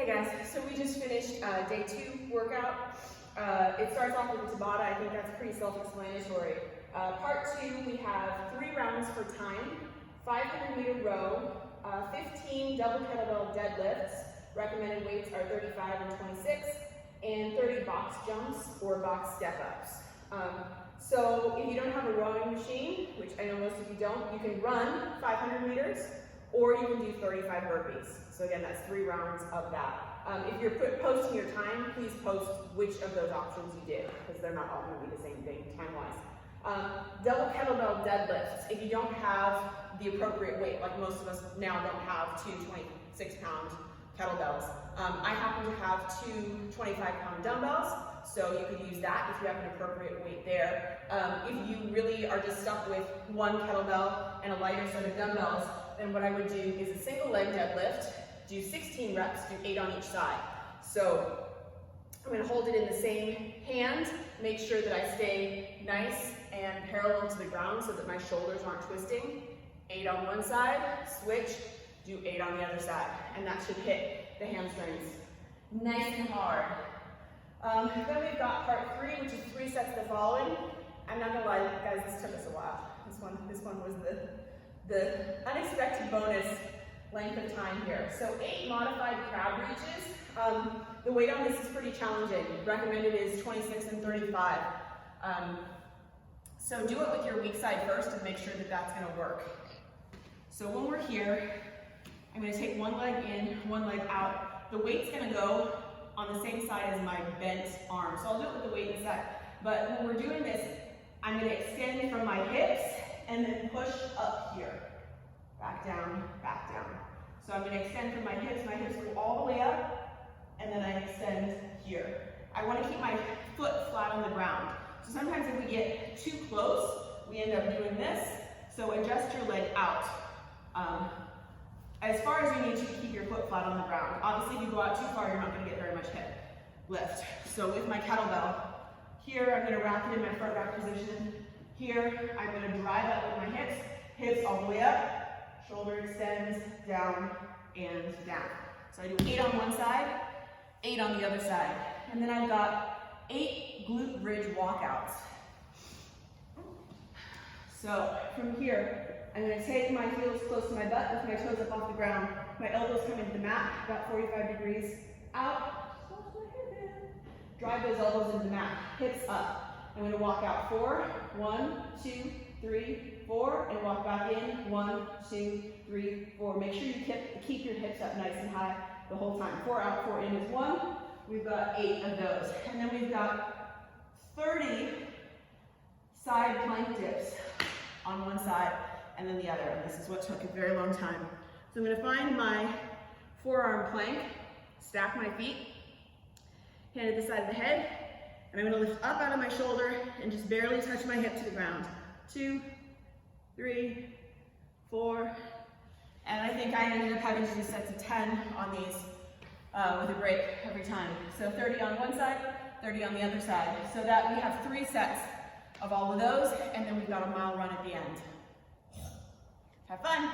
Hey guys, so we just finished day 2 workout. It starts off with a Tabata. I think that's pretty self-explanatory. Part 2, we have 3 rounds for time, 500-meter row, 15 double kettlebell deadlifts. Recommended weights are 35 and 26, and 30 box jumps or box step-ups. So if you don't have a rowing machine, which I know most of you don't, you can run 500 meters, or you can do 35 burpees. So again, that's 3 rounds of that. If you're posting your time, please post which of those options you did, because they're not all going to be the same thing time-wise. Double kettlebell deadlifts. If you don't have the appropriate weight, like most of us now don't have 2 26-pound kettlebells. I happen to have 2 25-pound dumbbells, so you could use that if you have an appropriate weight there. If you really are just stuck with 1 kettlebell and a lighter set of dumbbells, then what I would do is a single leg deadlift, do 16 reps, do 8 on each side. So I'm going to hold it in the same hand, make sure that I stay nice and parallel to the ground so that my shoulders aren't twisting. 8 on one side, switch, do 8 on the other side, and that should hit the hamstrings nice and hard. Then we've got part 3, which is 3 sets of the following. I'm not gonna lie, guys, this took us a while. This one was the unexpected bonus length of time here. So 8 modified crab reaches. The weight on this is pretty challenging. Recommended is 26 and 35. So do it with your weak side first and make sure that that's gonna work. So when we're here, I'm gonna take one leg in, one leg out. The weight's gonna go on the same side as my bent arm. So I'll do it with the weight in a sec. But when we're doing this, I'm gonna extend from my hips and then push up here. Back down, back down. So I'm gonna extend from my hips go all the way up, and then I extend here. I wanna keep my foot flat on the ground. So sometimes if we get too close, we end up doing this. So adjust your leg out. As far as you need to keep your foot flat on the ground. Obviously, if you go out too far, you're not going to get very much hip lift. So with my kettlebell, here I'm going to rack it in my front rack position. Here, I'm going to drive up with my hips all the way up, shoulder extends, down, and down. So I do 8 on one side, 8 on the other side. And then I've got 8 glute bridge walkouts. So from here, I'm going to take my heels close to my butt with my toes up off the ground. My elbows come into the mat, about 45 degrees out. Drive those elbows into the mat, hips up. I'm going to walk out 4, 1, 2, 3, 4, and walk back in, 1, 2, 3, 4. Make sure you keep your hips up nice and high the whole time. 4 out, 4 in is 1. We've got 8 of those. And then we've got 30 side plank dips on one side and then the other. And this is what took a very long time. So I'm going to find my forearm plank, stack my feet, hand at the side of the head, and I'm going to lift up out of my shoulder and just barely touch my hip to the ground. 2, 3, 4, and I think I ended up having to do sets of 10 on these with a break every time. So 30 on one side, 30 on the other side. So that we have 3 sets of all of those, and then we've got a mile run at the end. Have fun!